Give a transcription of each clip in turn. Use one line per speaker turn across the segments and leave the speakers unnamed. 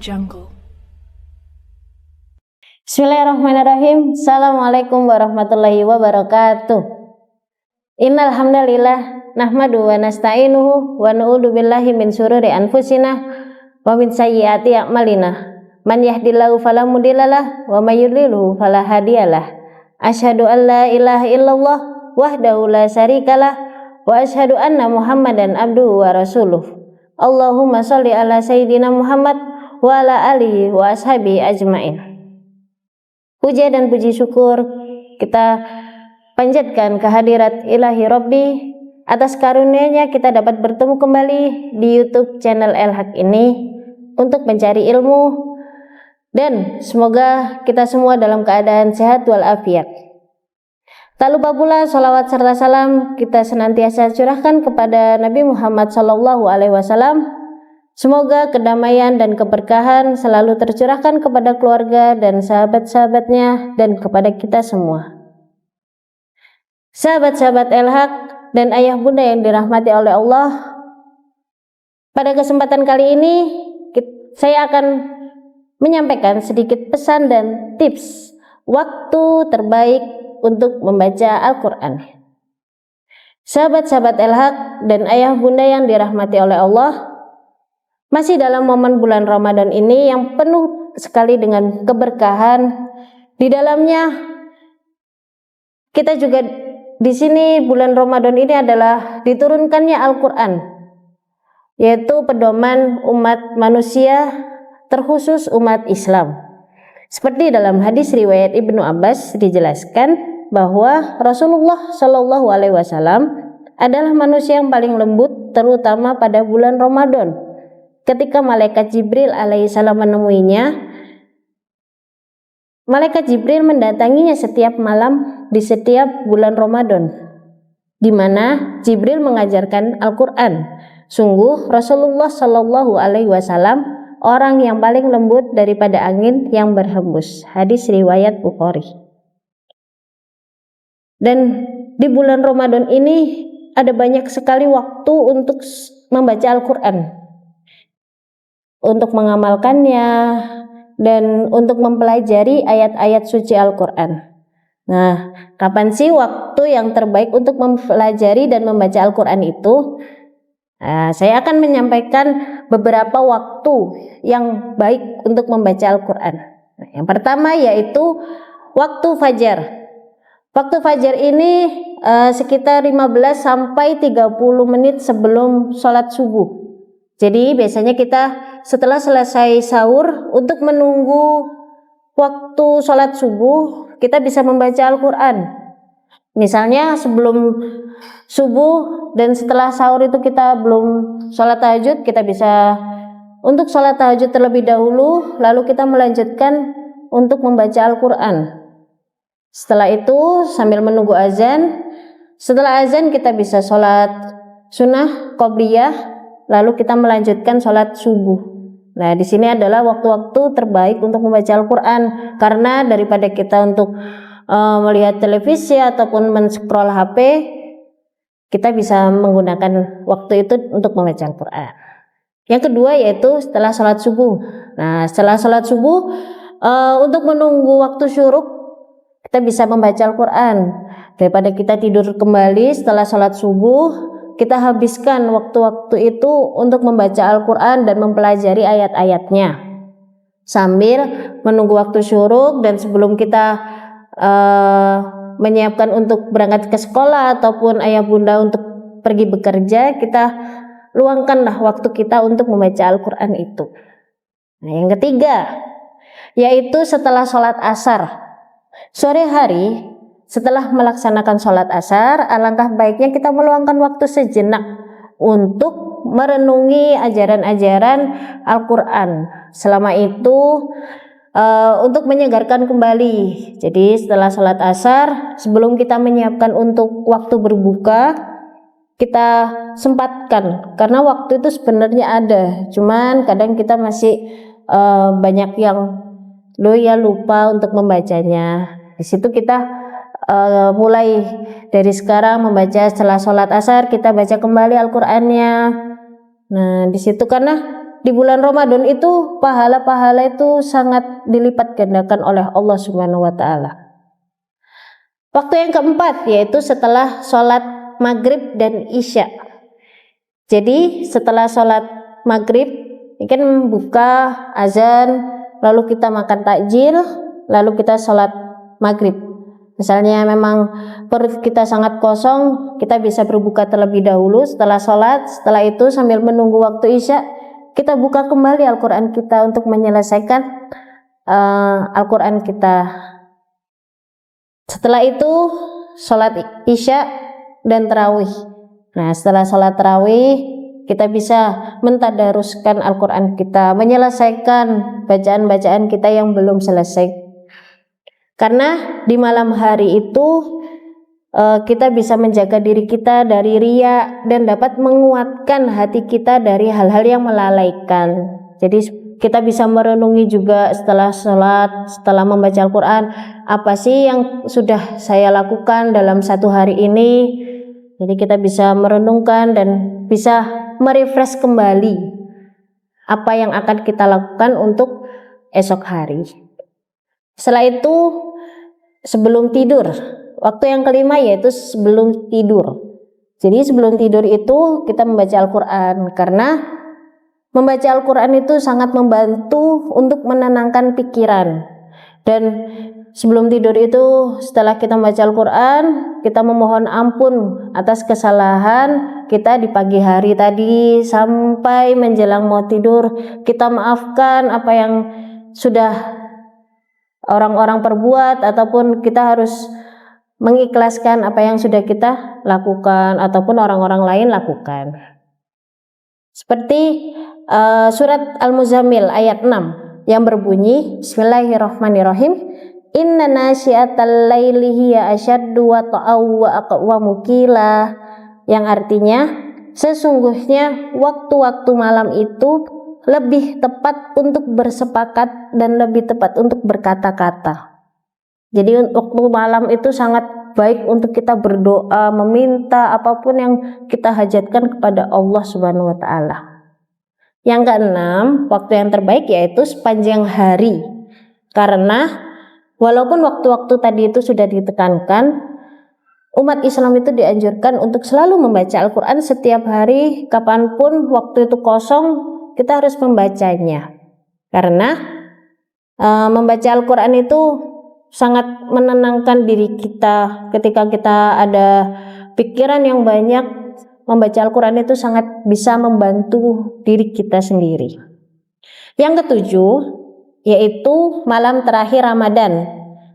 Jungle.
Bismillahirrahmanirrahim. Assalamualaikum warahmatullahi wabarakatuh. Innal hamdalillah nahmadu wa nasta'inuhu wa na'udzu billahi min syururi anfusina wa min sayyiati a'malina. Man yahdihillahu fala mudhillalah wa may yudlilhu fala hadiyalah. Asyhadu an la ilaha illallah wahdahu la syarikalah wa asyhadu anna Muhammadan abduhu wa rasuluh. Allahumma shalli ala sayyidina Muhammad wa ala alihi wa ashabihi ajmain. Puja dan puji syukur kita panjatkan kehadirat Ilahi Rabbi atas karunia-Nya kita dapat bertemu kembali di YouTube channel El-Haq ini untuk mencari ilmu, dan semoga kita semua dalam keadaan sehat walafiat. Tak lupa pula sholawat serta salam kita senantiasa curahkan kepada Nabi Muhammad SAW. Semoga kedamaian dan keberkahan selalu tercurahkan kepada keluarga dan sahabat-sahabatnya dan kepada kita semua. Sahabat-sahabat El-Haq dan ayah bunda yang dirahmati oleh Allah, pada kesempatan kali ini saya akan menyampaikan sedikit pesan dan tips waktu terbaik untuk membaca Al-Quran. Sahabat-sahabat El-Haq dan ayah bunda yang dirahmati oleh Allah, masih dalam momen bulan Ramadan ini yang penuh sekali dengan keberkahan. Di dalamnya kita juga di sini bulan Ramadan ini adalah diturunkannya Al-Quran, yaitu pedoman umat manusia, terkhusus umat Islam. Seperti dalam hadis riwayat Ibnu Abbas dijelaskan bahwa Rasulullah Shallallahu Alaihi Wasallam adalah manusia yang paling lembut, terutama pada bulan Ramadan. Ketika malaikat Jibril alaihissalam menemuinya, malaikat Jibril mendatanginya setiap malam di setiap bulan Ramadan, di mana Jibril mengajarkan Al-Quran. Sungguh Rasulullah Shallallahu Alaihi Wasallam orang yang paling lembut daripada angin yang berhembus. Hadis riwayat Bukhari. Dan di bulan Ramadan ini ada banyak sekali waktu untuk membaca Al-Quran, untuk mengamalkannya, dan untuk mempelajari ayat-ayat suci Al-Quran. Nah, kapan sih waktu yang terbaik untuk mempelajari dan membaca Al-Quran itu? Nah, saya akan menyampaikan beberapa waktu yang baik untuk membaca Al-Quran. Nah, yang pertama yaitu waktu fajar. Waktu fajar ini sekitar 15 sampai 30 menit sebelum sholat subuh. Jadi biasanya kita setelah selesai sahur, untuk menunggu waktu sholat subuh, kita bisa membaca Al-Quran. Misalnya sebelum subuh dan setelah sahur itu kita belum sholat tahajud, kita bisa untuk sholat tahajud terlebih dahulu, lalu kita melanjutkan untuk membaca Al-Quran. Setelah itu sambil menunggu azan, setelah azan kita bisa sholat sunnah qobliyah, lalu kita melanjutkan sholat subuh. Nah, di sini adalah waktu-waktu terbaik untuk membaca Al-Quran, karena daripada kita untuk melihat televisi ataupun men-scroll HP, kita bisa menggunakan waktu itu untuk membaca Al-Quran. Yang kedua yaitu setelah sholat subuh. Nah, setelah sholat subuh, untuk menunggu waktu syuruk, kita bisa membaca Al-Quran. Daripada kita tidur kembali setelah sholat subuh, kita habiskan waktu-waktu itu untuk membaca Al-Quran dan mempelajari ayat-ayatnya sambil menunggu waktu syuruk. Dan sebelum kita menyiapkan untuk berangkat ke sekolah ataupun ayah bunda untuk pergi bekerja, kita luangkanlah waktu kita untuk membaca Al-Quran itu. Nah, yang ketiga yaitu setelah sholat asar. Sore hari setelah melaksanakan sholat asar, alangkah baiknya kita meluangkan waktu sejenak untuk merenungi ajaran-ajaran Al-Quran. Selama itu untuk menyegarkan kembali. Jadi setelah sholat asar, sebelum kita menyiapkan untuk waktu berbuka, kita sempatkan, karena waktu itu sebenarnya ada, cuman kadang kita masih banyak yang lupa untuk membacanya. Di situ kita mulai dari sekarang membaca setelah sholat asar, kita baca kembali Al-Qur'annya. Nah, di situ karena di bulan Ramadan itu pahala-pahala itu sangat dilipat gandakan oleh Allah Subhanahu wa taala. Waktu yang keempat yaitu setelah sholat maghrib dan isya. Jadi setelah sholat maghrib ini kan buka azan, lalu kita makan takjil, lalu kita sholat maghrib. Misalnya memang perut kita sangat kosong, kita bisa berbuka terlebih dahulu setelah sholat. Setelah itu sambil menunggu waktu isya, kita buka kembali Al-Quran kita untuk menyelesaikan Al-Quran kita. Setelah itu sholat isya dan tarawih. Nah, setelah sholat tarawih kita bisa mentadaruskan Al-Quran kita, menyelesaikan bacaan-bacaan kita yang belum selesai. Karena di malam hari itu kita bisa menjaga diri kita dari riya dan dapat menguatkan hati kita dari hal-hal yang melalaikan. Jadi kita bisa merenungi juga setelah sholat, setelah membaca Al-Quran, apa sih yang sudah saya lakukan dalam satu hari ini. Jadi kita bisa merenungkan dan bisa merefresh kembali apa yang akan kita lakukan untuk esok hari. Setelah itu sebelum tidur, waktu yang kelima yaitu sebelum tidur. Jadi sebelum tidur itu kita membaca Al-Quran, karena membaca Al-Quran itu sangat membantu untuk menenangkan pikiran. Dan sebelum tidur itu setelah kita membaca Al-Quran, kita memohon ampun atas kesalahan kita di pagi hari tadi sampai menjelang mau tidur. Kita maafkan apa yang sudah orang-orang perbuat, ataupun kita harus mengikhlaskan apa yang sudah kita lakukan ataupun orang-orang lain lakukan. Seperti surat Al-Muzammil ayat 6 yang berbunyi Bismillahirrahmanirrahim, Inna nasyiatal laili hiya asyaddu wata'aw wa aqwamu qila, yang artinya sesungguhnya waktu-waktu malam itu lebih tepat untuk bersepakat dan lebih tepat untuk berkata-kata. Jadi waktu malam itu sangat baik untuk kita berdoa, meminta apapun yang kita hajatkan kepada Allah Subhanahu wa taala. Yang keenam, waktu yang terbaik yaitu sepanjang hari. Karena walaupun waktu-waktu tadi itu sudah ditekankan, umat Islam itu dianjurkan untuk selalu membaca Al-Quran setiap hari, kapanpun waktu itu kosong, kita harus membacanya. Karena membaca Al-Quran itu sangat menenangkan diri kita. Ketika kita ada pikiran yang banyak, membaca Al-Quran itu sangat bisa membantu diri kita sendiri. Yang ketujuh yaitu malam terakhir Ramadan.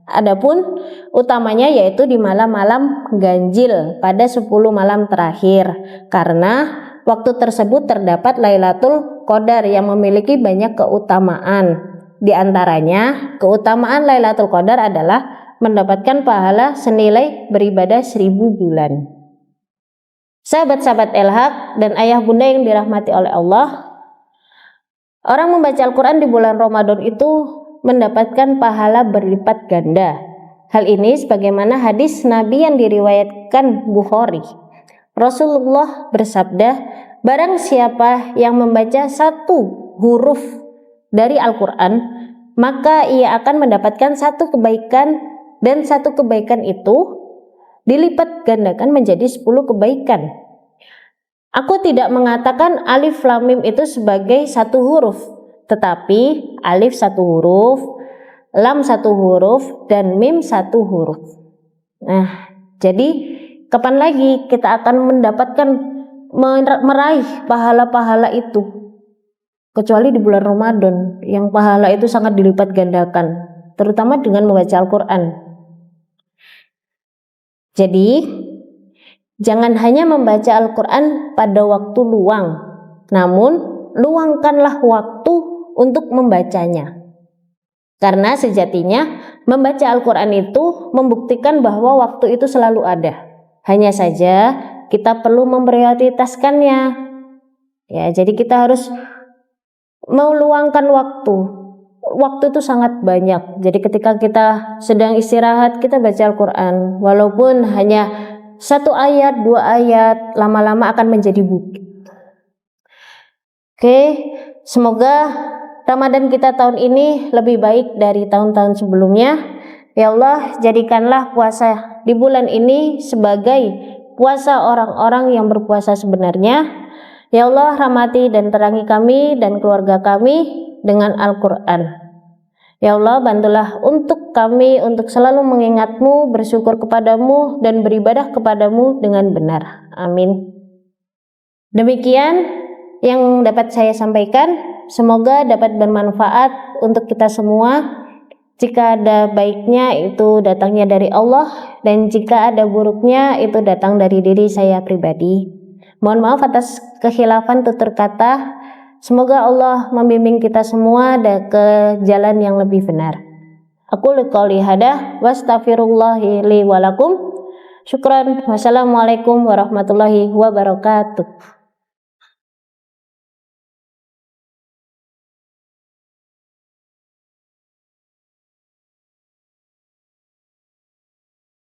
Adapun utamanya yaitu di malam-malam ganjil pada 10 malam terakhir, karena waktu tersebut terdapat Lailatul Qadar yang memiliki banyak keutamaan. Di antaranya keutamaan Lailatul Qadar adalah mendapatkan pahala senilai beribadah 1000 bulan. Sahabat-sahabat Elhaq dan ayah bunda yang dirahmati oleh Allah, orang membaca Al-Quran di bulan Ramadan itu mendapatkan pahala berlipat ganda. Hal ini sebagaimana hadis Nabi yang diriwayatkan Bukhari. Rasulullah bersabda, barang siapa yang membaca satu huruf dari Al-Quran, maka ia akan mendapatkan satu kebaikan, dan satu kebaikan itu dilipat gandakan menjadi 10 kebaikan. Aku tidak mengatakan alif lam mim itu sebagai satu huruf, tetapi alif satu huruf, lam satu huruf, dan mim satu huruf. Nah, jadi kapan lagi kita akan mendapatkan meraih pahala-pahala itu? Kecuali di bulan Ramadan yang pahala itu sangat dilipat gandakan, terutama dengan membaca Al-Quran. Jadi jangan hanya membaca Al-Quran pada waktu luang, namun luangkanlah waktu untuk membacanya. Karena sejatinya membaca Al-Quran itu membuktikan bahwa waktu itu selalu ada. Hanya saja kita perlu memprioritaskannya. Ya, jadi kita harus meluangkan waktu. Waktu itu sangat banyak. Jadi ketika kita sedang istirahat, kita baca Al-Quran. Walaupun hanya 1 ayat, 2 ayat, lama-lama akan menjadi bukit. Oke, Semoga Ramadan kita tahun ini lebih baik dari tahun-tahun sebelumnya. Ya Allah, jadikanlah puasa di bulan ini sebagai puasa orang-orang yang berpuasa sebenarnya. Ya Allah, rahmati dan terangi kami dan keluarga kami dengan Al-Quran. Ya Allah, bantulah untuk kami untuk selalu mengingat-Mu, bersyukur kepadamu, dan beribadah kepadamu dengan benar. Amin. Demikian yang dapat saya sampaikan. Semoga dapat bermanfaat untuk kita semua. Jika ada baiknya itu datangnya dari Allah, dan jika ada buruknya itu datang dari diri saya pribadi. Mohon maaf atas kekhilafan tutur kata. Semoga Allah membimbing kita semua ke jalan yang lebih benar. Aku qouli hada wastaghfirullahi li wa lakum. Syukran. Wassalamualaikum warahmatullahi wabarakatuh.